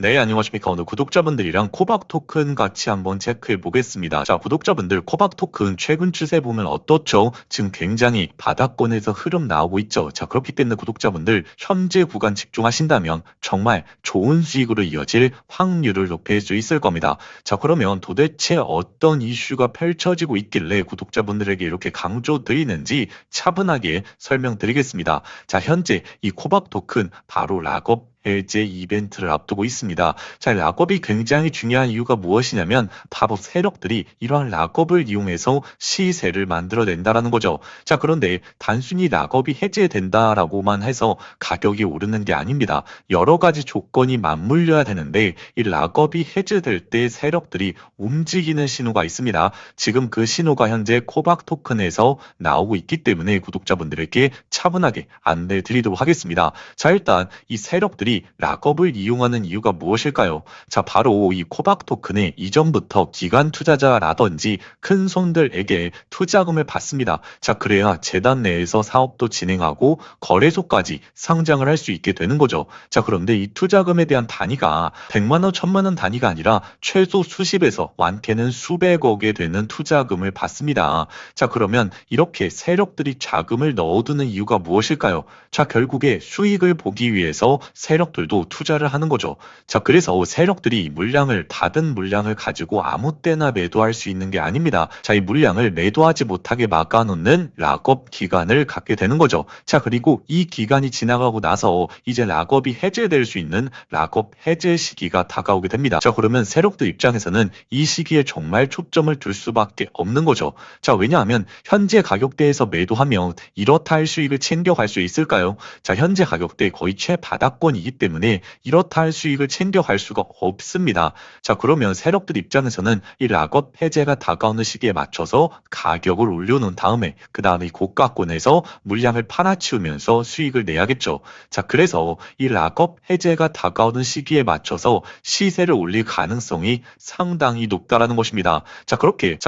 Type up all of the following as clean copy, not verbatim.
네, 안녕하십니까. 오늘 구독자분들이랑 코박 토큰 같이 한번 체크해 보겠습니다. 자, 구독자분들, 코박 토큰 최근 추세 보면 어떻죠? 지금 굉장히 바닥권에서 흐름 나오고 있죠. 자, 그렇기 때문에 구독자분들, 현재 구간 집중하신다면 정말 좋은 수익으로 이어질 확률을 높일 수 있을 겁니다. 자, 그러면 도대체 어떤 이슈가 펼쳐지고 있길래 구독자분들에게 이렇게 강조드리는지 차분하게 설명드리겠습니다. 자, 현재 이 코박 토큰 바로 락업 해제 이벤트를 앞두고 있습니다. 자, 락업이 굉장히 중요한 이유가 무엇이냐면 바로 세력들이 이러한 락업을 이용해서 시세를 만들어낸다라는 거죠. 자, 그런데 단순히 락업이 해제된다라고만 해서 가격이 오르는 게 아닙니다. 여러 가지 조건이 맞물려야 되는데 이 락업이 해제될 때 세력들이 움직이는 신호가 있습니다. 지금 그 신호가 현재 코박 토큰에서 나오고 있기 때문에 구독자분들에게 차분하게 안내 드리도록 하겠습니다. 자, 일단 이 세력들이 락업을 이용하는 이유가 무엇일까요? 자, 바로 이 코박 토큰에 이전부터 기관 투자자라든지 큰 손들에게 투자금을 받습니다. 자, 그래야 재단 내에서 사업도 진행하고 거래소까지 상장을 할 수 있게 되는 거죠. 자, 그런데 이 투자금에 대한 단위가 100만 원, 1000만 원 단위가 아니라 최소 수십에서 많게는 수백억에 되는 투자금을 받습니다. 자, 그러면 이렇게 세력들이 자금을 넣어두는 이유가 무엇일까요? 자, 결국에 수익을 보기 위해서 세력들도 투자를 하는 거죠. 자, 그래서 세력들이 다른 물량을 가지고 아무 때나 매도할 수 있는 게 아닙니다. 자, 이 물량을 매도하지 못하게 막아놓는 락업 기간을 갖게 되는 거죠. 자, 그리고 이 기간이 지나가고 나서 이제 락업이 해제될 수 있는 락업 해제 시기가 다가오게 됩니다. 자, 그러면 세력들 입장에서는 이 시기에 정말 초점을 둘 수밖에 없는 거죠. 자, 왜냐하면 현재 가격대에서 매도하면 이렇다 할 수익을 챙겨갈 수 있을까요? 자, 현재 가격대 거의 최바닥권이기 때문에 이렇다 할 수익을 챙겨갈 수가 없습니다. 자, 그러면 세력들 입장에서는 이 락업 해제가 다가오는 시기에 맞춰서 가격을 올려놓은 다음에 그 다음에 이 고가권에서 물량을 팔아치우면서 수익을 내야겠죠. 자, 그래서 이 락업 해제가 다가오는 시기에 맞춰서 시세를 올릴 가능성이 상당히 높다라는 것입니다. 자,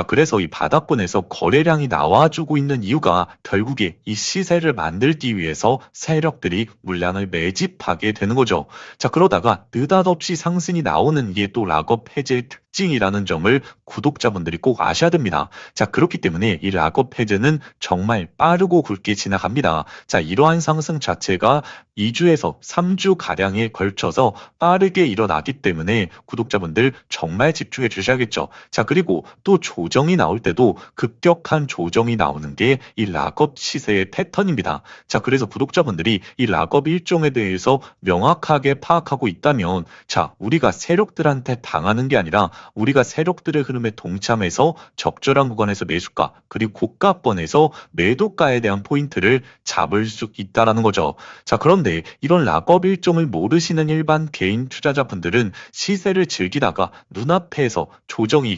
그래서 이 바닥권에서 거래량이 나와주고 있는 이유가 결국에 이 시세를 만들기 위해서 세력들이 물량을 매집하게 되는 거죠. 자, 그러다가 느닷없이 상승이 나오는 게 또 락업 해제의 특징이라는 점을 구독자분들이 꼭 아셔야 됩니다. 자, 그렇기 때문에 이 락업 해제는 정말 빠르고 굵게 지나갑니다. 자, 이러한 상승 자체가 2주에서 3주 가량에 걸쳐서 빠르게 일어나기 때문에 구독자분들 정말 집중해 주셔야겠죠. 자, 그리고 또 조정이 나올 때도 급격한 조정이 나오는 게 이 락업 시세의 패턴입니다. 자, 그래서 구독자분들이 이 락업 일정에 대해서 명확하게 파악하고 있다면, 자, 우리가 세력들한테 당하는 게 아니라 우리가 세력들의 흐름에 동참해서 적절한 구간에서 매수가 그리고 고가권에서 매도가에 대한 포인트를 잡을 수 있다라는 거죠. 자, 그런데 이런 락업 일정을 모르시는 일반 개인 투자자분들은 시세를 즐기다가 눈앞에서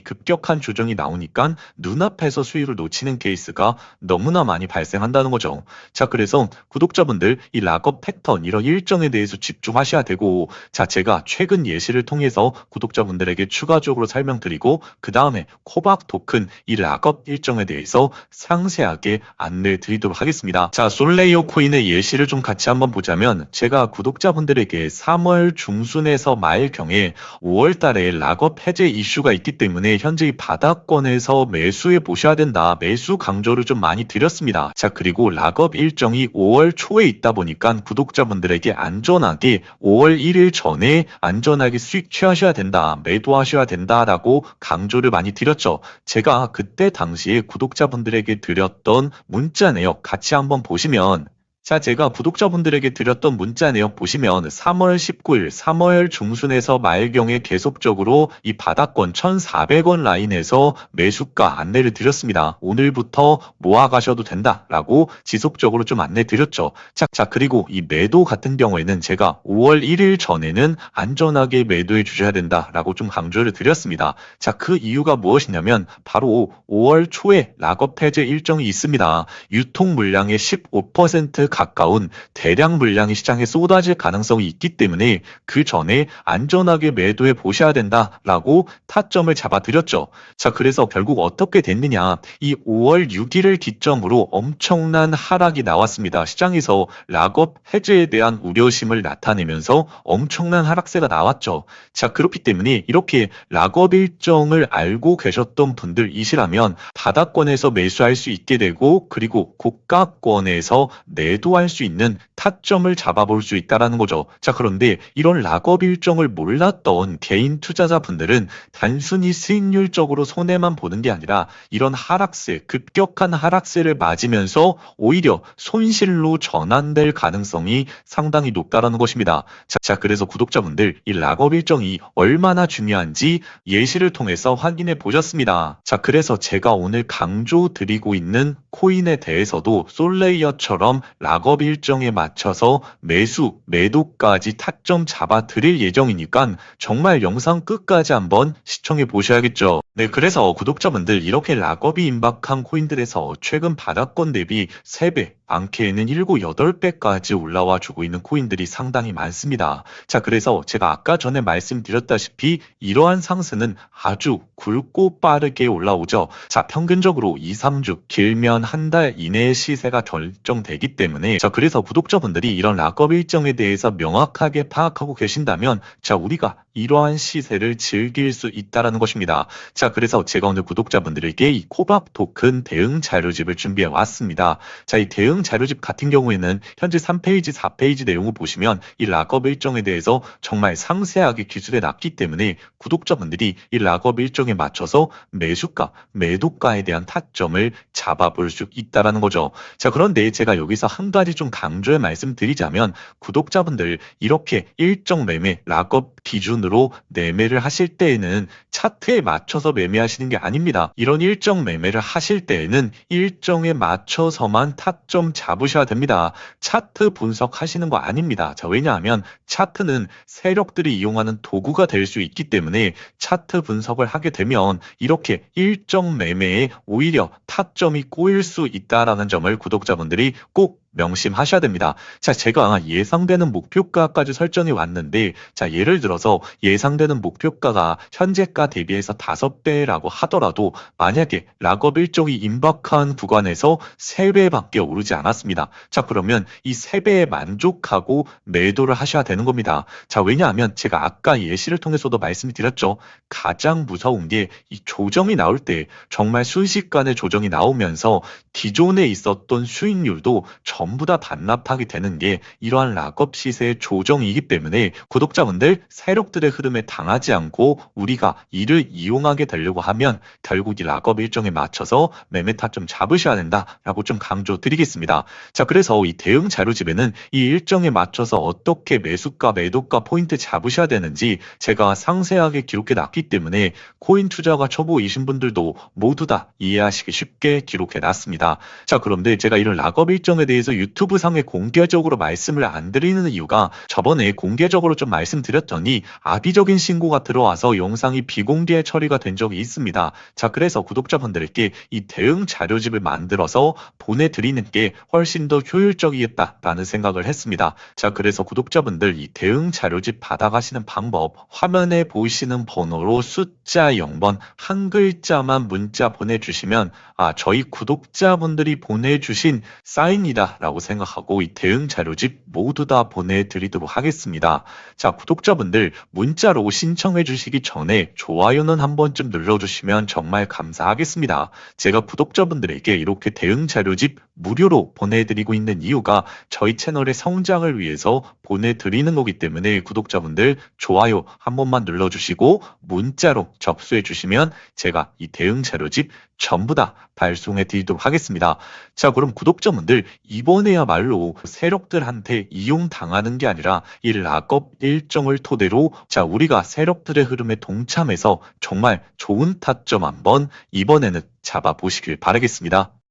급격한 조정이 나오니까 눈앞에서 수익을 놓치는 케이스가 너무나 많이 발생한다는 거죠. 자, 그래서 구독자분들 이 락업 패턴 이런 일정에 대해서 집중하셔야 되고, 자, 제가 최근 예시를 통해서 구독자분들에게 추가적으로 설명드리고 그 다음에 코박 토큰 이 락업 일정에 대해서 상세하게 안내 드리도록 하겠습니다. 자, 솔레이오 코인의 예시를 좀 같이 한번 보자면, 제가 구독자분들에게 3월 중순에서 말경에 5월 달에 락업 해제 이슈가 있기 때문에 현재 이 바닥권에서 매수해 보셔야 된다, 매수 강조를 좀 많이 드렸습니다. 자, 그리고 락업 일정이 5월 초에 있다 보니까 구독자분들에게 안전하게 5월 1일 전에 안전하게 수익 취하셔야 된다, 매도하셔야 된다라고 강조를 많이 드렸죠. 제가 그때 당시에 구독자분들에게 드렸던 문자 내역 같이 한번 보시면, 자, 제가 구독자분들에게 드렸던 문자 내역 보시면 3월 19일, 3월 중순에서 말경에 계속적으로 이 바닥권 1,400원 라인에서 매수가 안내를 드렸습니다. 오늘부터 모아가셔도 된다라고 지속적으로 좀 안내 드렸죠. 자, 그리고 이 매도 같은 경우에는 제가 5월 1일 전에는 안전하게 매도해 주셔야 된다라고 좀 강조를 드렸습니다. 자, 그 이유가 무엇이냐면 바로 5월 초에 락업 해제 일정이 있습니다. 유통 물량의 15% 가까운 대량 물량이 시장에 쏟아질 가능성이 있기 때문에 그 전에 안전하게 매도해 보셔야 된다라고 타점을 잡아드렸죠. 자, 그래서 결국 어떻게 됐느냐. 이 5월 6일을 기점으로 엄청난 하락이 나왔습니다. 시장에서 락업 해제에 대한 우려심을 나타내면서 엄청난 하락세가 나왔죠. 자, 그렇기 때문에 이렇게 락업 일정을 알고 계셨던 분들이시라면 바닥권에서 매수할 수 있게 되고, 그리고 고가권에서 매도할 수 있는 타점을 잡아볼 수 있다는 거죠. 자, 그런데 이런 락업 일정을 몰랐던 개인 투자자분들은 단순히 수익률적으로 손해만 보는 게 아니라 이런 하락세, 급격한 하락세를 맞으면서 오히려 손실로 전환될 가능성이 상당히 높다라는 것입니다. 자, 그래서 구독자분들 이 락업 일정이 얼마나 중요한지 예시를 통해서 확인해 보셨습니다. 자, 그래서 제가 오늘 강조드리고 있는 코인에 대해서도 솔레이어처럼 락업 일정에 맞춰서 매수, 매도까지 타점 잡아 드릴 예정이니까 정말 영상 끝까지 한번 시청해 보셔야겠죠. 네, 그래서 구독자분들 이렇게 락업이 임박한 코인들에서 최근 바닥권 대비 3배, 많게는 7, 8배까지 올라와 주고 있는 코인들이 상당히 많습니다. 자, 그래서 제가 아까 전에 말씀드렸다시피 이러한 상승은 아주 굵고 빠르게 올라오죠. 자, 평균적으로 2, 3주, 길면 한 달 이내의 시세가 결정되기 때문에, 자, 그래서 구독자분들이 이런 락업 일정에 대해서 명확하게 파악하고 계신다면, 자, 우리가 이러한 시세를 즐길 수 있다는 것입니다. 자, 그래서 제가 오늘 구독자분들에게 이 코박 토큰 대응 자료집을 준비해 왔습니다. 자, 이 대응 자료집 같은 경우에는 현재 3페이지, 4페이지 내용을 보시면 이 락업 일정에 대해서 정말 상세하게 기술해 놨기 때문에 구독자분들이 이 락업 일정에 맞춰서 매수가, 매도가에 대한 타점을 잡아볼 수 있다는 거죠. 자, 그런데 제가 여기서 한 가지 좀 강조해 말씀드리자면, 구독자분들 이렇게 일정 매매, 락업 기준으로 매매를 하실 때에는 차트에 맞춰서 매매하시는 게 아닙니다. 이런 일정 매매를 하실 때에는 일정에 맞춰서만 타점 잡으셔야 됩니다. 차트 분석하시는 거 아닙니다. 자, 왜냐하면 차트는 세력들이 이용하는 도구가 될 수 있기 때문에 차트 분석을 하게 되면 이렇게 일정 매매에 오히려 타점이 꼬일 수 있다라는 점을 구독자분들이 꼭 명심하셔야 됩니다. 자, 제가 예상되는 목표가까지 설정해 왔는데, 자, 예를 들어서 예상되는 목표가가 현재가 대비해서 5배라고 하더라도 만약에 락업 일정이 임박한 구간에서 3배밖에 오르지 않았습니다. 자, 그러면 이 3배에 만족하고 매도를 하셔야 되는 겁니다. 자, 왜냐하면 제가 아까 예시를 통해서도 말씀드렸죠. 가장 무서운 게 이 조정이 나올 때 정말 순식간에 조정이 나오면서 기존에 있었던 수익률도 전부 다 반납하게 되는 게 이러한 락업 시세의 조정이기 때문에 구독자분들 세력들의 흐름에 당하지 않고 우리가 이를 이용하게 되려고 하면 결국 이 락업 일정에 맞춰서 매매 타점 잡으셔야 된다라고 좀 강조드리겠습니다. 자, 그래서 이 대응 자료집에는 이 일정에 맞춰서 어떻게 매수가, 매도가 포인트 잡으셔야 되는지 제가 상세하게 기록해 놨기 때문에 코인 투자가 초보이신 분들도 모두 다 이해하시기 쉽게 기록해 놨습니다. 자, 그런데 제가 이런 락업 일정에 대해서 유튜브 상에 공개적으로 말씀을 안 드리는 이유가 저번에 공개적으로 좀 말씀드렸더니 악의적인 신고가 들어와서 영상이 비공개 처리가 된 적이 있습니다. 자, 그래서 구독자분들께 이 대응 자료집을 만들어서 보내드리는 게 훨씬 더 효율적이겠다라는 생각을 했습니다. 자, 그래서 구독자분들 이 대응 자료집 받아가시는 방법, 화면에 보이시는 번호로 숫자 0번 한 글자만 문자 보내주시면 저희 구독자분들이 보내주신 사인이다 라고 생각하고 이 대응 자료집 모두 다 보내드리도록 하겠습니다. 자, 구독자분들 문자로 신청해 주시기 전에 좋아요는 한 번쯤 눌러주시면 정말 감사하겠습니다. 제가 구독자분들에게 이렇게 대응 자료집 무료로 보내드리고 있는 이유가 저희 채널의 성장을 위해서 보내드리는 거기 때문에 구독자분들 좋아요 한 번만 눌러주시고 문자로 접수해 주시면 제가 이 대응 자료집 전부 다 발송해 드리도록 하겠습니다. 자, 그럼 구독자분들 이번에야말로 세력들한테 이용당하는 게 아니라 이 락업 일정을 토대로 자, 우리가 세력들의 흐름에 동참해서 정말 좋은 타점 한번 이번에는 잡아보시길 바라겠습니다.